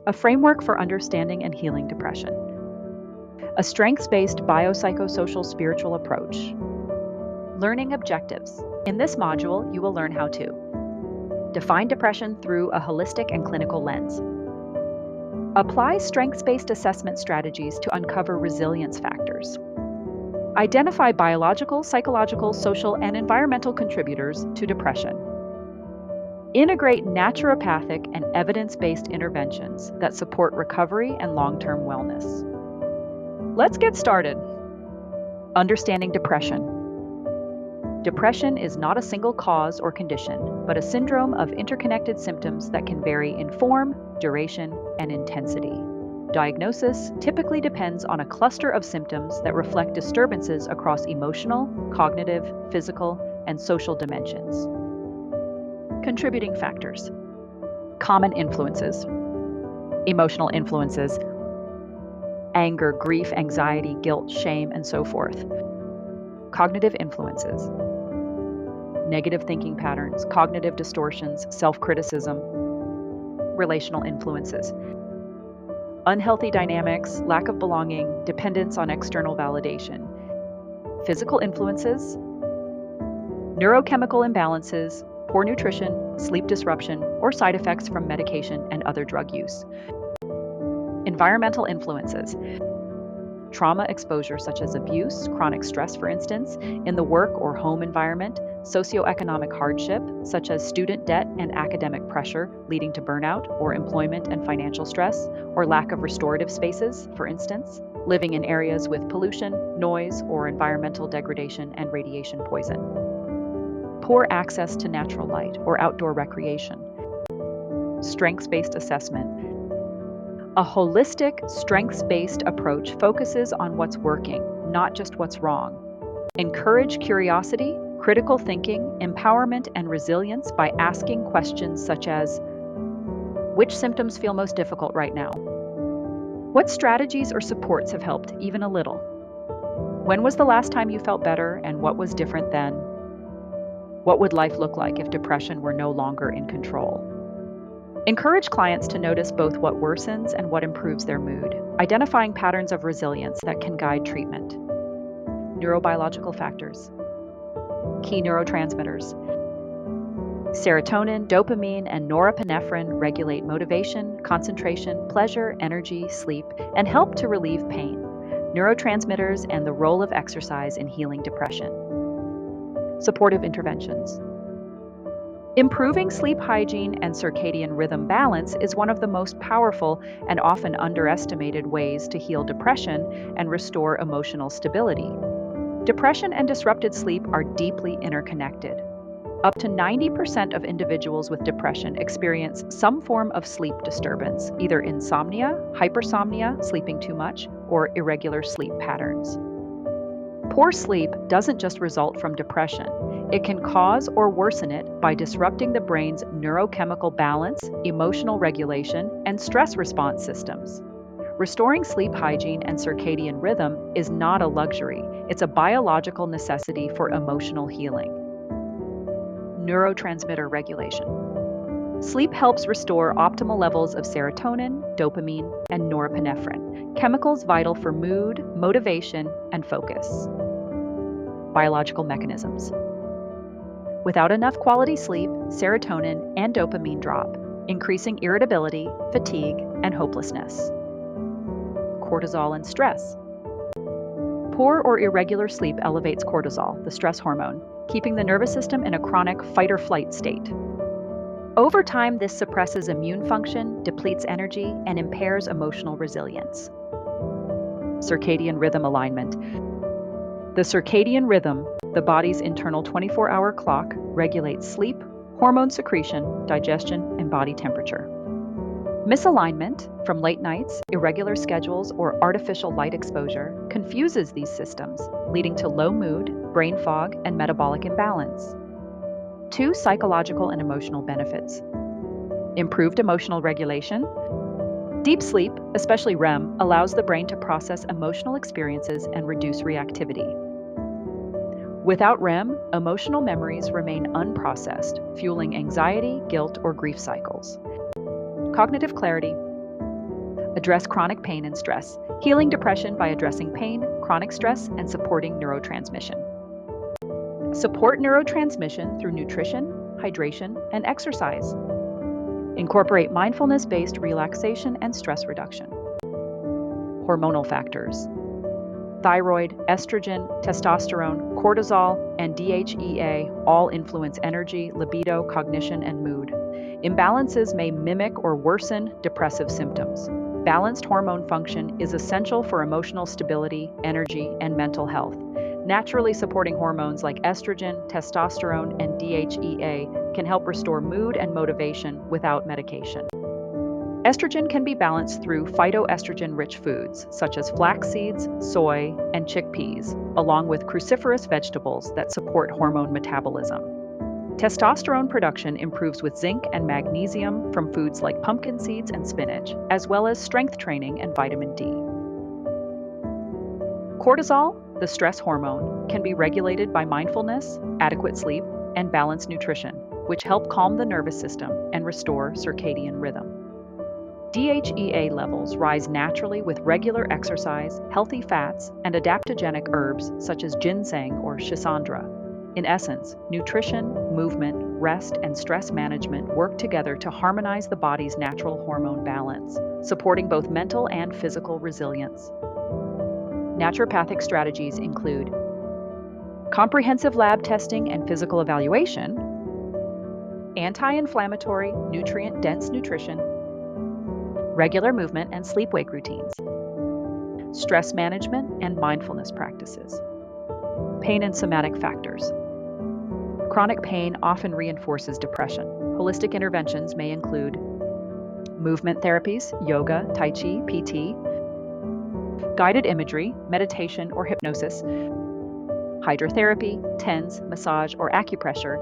a framework for understanding and healing depression. A strengths-based biopsychosocial spiritual approach. Learning objectives. In this module, you will learn how to define depression through a holistic and clinical lens. Apply strengths-based assessment strategies to uncover resilience factors. Identify biological, psychological, social, and environmental contributors to depression. Integrate naturopathic and evidence-based interventions that support recovery and long-term wellness. Let's get started. Understanding depression. Depression is not a single cause or condition, but a syndrome of interconnected symptoms that can vary in form, duration, and intensity. Diagnosis typically depends on a cluster of symptoms that reflect disturbances across emotional, cognitive, physical, and social dimensions. Contributing factors. Common influences. Emotional influences. Anger, grief, anxiety, guilt, shame, and so forth. Cognitive influences. Negative thinking patterns, cognitive distortions, self-criticism. Relational influences. Unhealthy dynamics, lack of belonging, dependence on external validation. Physical influences. Neurochemical imbalances, poor nutrition, sleep disruption, or side effects from medication and other drug use. Environmental influences. Trauma exposure such as abuse, chronic stress for instance, in the work or home environment, socioeconomic hardship such as student debt and academic pressure leading to burnout or employment and financial stress, or lack of restorative spaces, for instance, living in areas with pollution, noise, or environmental degradation and radiation poison. Poor access to natural light or outdoor recreation. Strengths-based assessment. A holistic, strengths-based approach focuses on what's working, not just what's wrong. Encourage curiosity, critical thinking, empowerment, and resilience by asking questions such as, which symptoms feel most difficult right now? What strategies or supports have helped, even a little? When was the last time you felt better, and what was different then? What would life look like if depression were no longer in control? Encourage clients to notice both what worsens and what improves their mood, identifying patterns of resilience that can guide treatment. Neurobiological factors. Key neurotransmitters. Serotonin, dopamine, and norepinephrine regulate motivation, concentration, pleasure, energy, sleep, and help to relieve pain. Neurotransmitters and the role of exercise in healing depression. Supportive interventions. Improving sleep hygiene and circadian rhythm balance is one of the most powerful and often underestimated ways to heal depression and restore emotional stability. Depression and disrupted sleep are deeply interconnected. Up to 90% of individuals with depression experience some form of sleep disturbance, either insomnia, hypersomnia, sleeping too much, or irregular sleep patterns. Poor sleep doesn't just result from depression. It can cause or worsen it by disrupting the brain's neurochemical balance, emotional regulation, and stress response systems. Restoring sleep hygiene and circadian rhythm is not a luxury. It's a biological necessity for emotional healing. Neurotransmitter regulation. Sleep helps restore optimal levels of serotonin, dopamine, and norepinephrine, chemicals vital for mood, motivation, and focus. Biological mechanisms. Without enough quality sleep, serotonin and dopamine drop, increasing irritability, fatigue, and hopelessness. Cortisol and stress. Poor or irregular sleep elevates cortisol, the stress hormone, keeping the nervous system in a chronic fight-or-flight state. Over time, this suppresses immune function, depletes energy, and impairs emotional resilience. Circadian rhythm alignment. The circadian rhythm, the body's internal 24-hour clock, regulates sleep, hormone secretion, digestion, and body temperature. Misalignment, from late nights, irregular schedules, or artificial light exposure, confuses these systems, leading to low mood, brain fog, and metabolic imbalance. 2 psychological and emotional benefits. Improved emotional regulation. Deep sleep, especially REM, allows the brain to process emotional experiences and reduce reactivity. Without REM, emotional memories remain unprocessed, fueling anxiety, guilt, or grief cycles. Cognitive clarity. Address chronic pain and stress, healing depression by addressing pain, chronic stress, and supporting neurotransmission. Support neurotransmission through nutrition, hydration, and exercise. Incorporate mindfulness-based relaxation and stress reduction. Hormonal factors. Thyroid, estrogen, testosterone, cortisol, and DHEA all influence energy, libido, cognition, and mood. Imbalances may mimic or worsen depressive symptoms. Balanced hormone function is essential for emotional stability, energy, and mental health. Naturally supporting hormones like estrogen, testosterone, and DHEA can help restore mood and motivation without medication. Estrogen can be balanced through phytoestrogen-rich foods, such as flax seeds, soy, and chickpeas, along with cruciferous vegetables that support hormone metabolism. Testosterone production improves with zinc and magnesium from foods like pumpkin seeds and spinach, as well as strength training and vitamin D. Cortisol, the stress hormone, can be regulated by mindfulness, adequate sleep, and balanced nutrition, which help calm the nervous system and restore circadian rhythm. DHEA levels rise naturally with regular exercise, healthy fats, and adaptogenic herbs such as ginseng or schisandra. In essence, nutrition, movement, rest, and stress management work together to harmonize the body's natural hormone balance, supporting both mental and physical resilience. Naturopathic strategies include comprehensive lab testing and physical evaluation, anti-inflammatory, nutrient-dense nutrition, regular movement and sleep-wake routines, stress management and mindfulness practices. Pain and somatic factors. Chronic pain often reinforces depression. Holistic interventions may include movement therapies, yoga, tai chi, PT, guided imagery, meditation or hypnosis, hydrotherapy, TENS, massage or acupressure,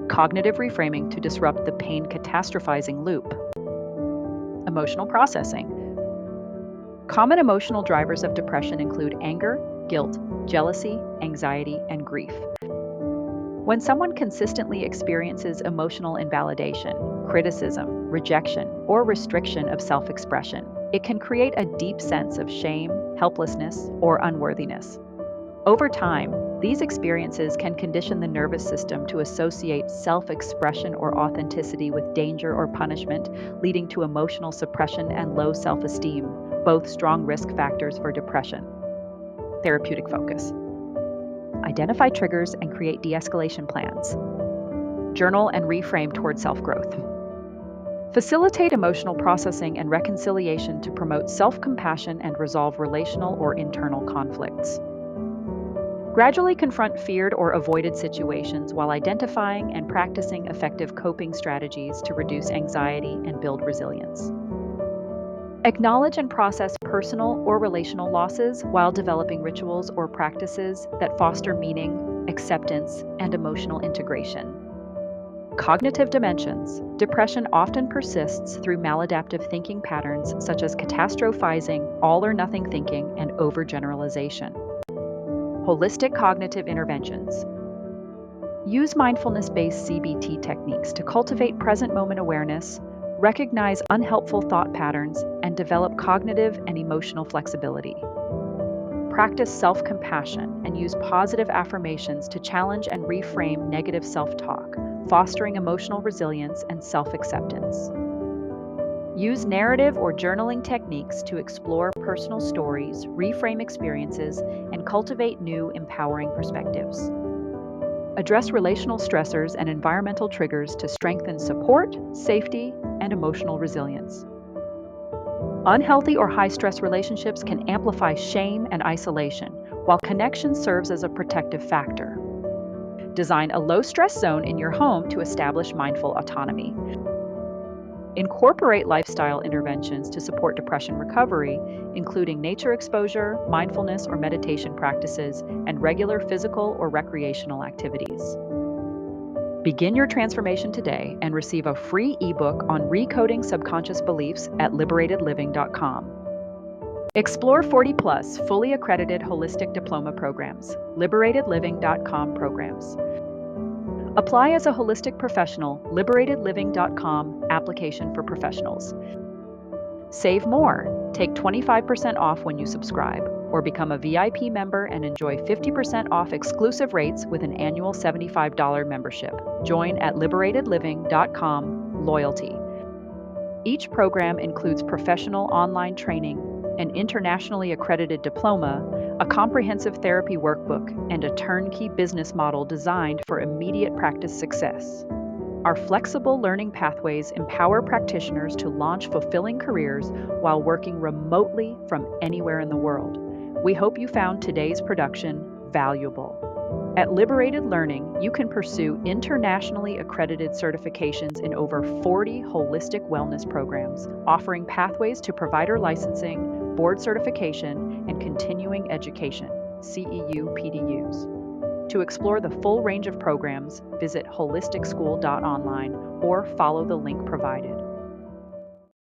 cognitive reframing to disrupt the pain catastrophizing loop. Emotional processing. Common emotional drivers of depression include anger, guilt, jealousy, anxiety, and grief. When someone consistently experiences emotional invalidation, criticism, rejection, or restriction of self-expression, it can create a deep sense of shame, helplessness, or unworthiness. Over time, these experiences can condition the nervous system to associate self-expression or authenticity with danger or punishment, leading to emotional suppression and low self-esteem, both strong risk factors for depression. Therapeutic focus. Identify triggers and create de-escalation plans. Journal and reframe toward self-growth. Facilitate emotional processing and reconciliation to promote self-compassion and resolve relational or internal conflicts. Gradually confront feared or avoided situations while identifying and practicing effective coping strategies to reduce anxiety and build resilience. Acknowledge and process personal or relational losses while developing rituals or practices that foster meaning, acceptance, and emotional integration. Cognitive dimensions. Depression often persists through maladaptive thinking patterns such as catastrophizing, all-or-nothing thinking, and overgeneralization. Holistic cognitive interventions. Use mindfulness-based CBT techniques to cultivate present moment awareness, recognize unhelpful thought patterns, and develop cognitive and emotional flexibility. Practice self-compassion and use positive affirmations to challenge and reframe negative self-talk, fostering emotional resilience and self-acceptance. Use narrative or journaling techniques to explore personal stories, reframe experiences, and cultivate new, empowering perspectives. Address relational stressors and environmental triggers to strengthen support, safety, and emotional resilience. Unhealthy or high-stress relationships can amplify shame and isolation, while connection serves as a protective factor. Design a low-stress zone in your home to establish mindful autonomy. Incorporate lifestyle interventions to support depression recovery, including nature exposure, mindfulness or meditation practices, and regular physical or recreational activities. Begin your transformation today and receive a free ebook on recoding subconscious beliefs at liberatedliving.com. Explore 40+ fully accredited holistic diploma programs, liberatedliving.com programs. Apply as a holistic professional, liberatedliving.com application for professionals. Save more. Take 25% off when you subscribe, or become a VIP member and enjoy 50% off exclusive rates with an annual $75 membership. Join at liberatedliving.com/loyalty. Each program includes professional online training, an internationally accredited diploma, a comprehensive therapy workbook, and a turnkey business model designed for immediate practice success. Our flexible learning pathways empower practitioners to launch fulfilling careers while working remotely from anywhere in the world. We hope you found today's production valuable. At Liberated Learning, you can pursue internationally accredited certifications in over 40 holistic wellness programs, offering pathways to provider licensing, board certification, and continuing education, CEU PDUs. To explore the full range of programs, visit HolisticSchool.Online or follow the link provided.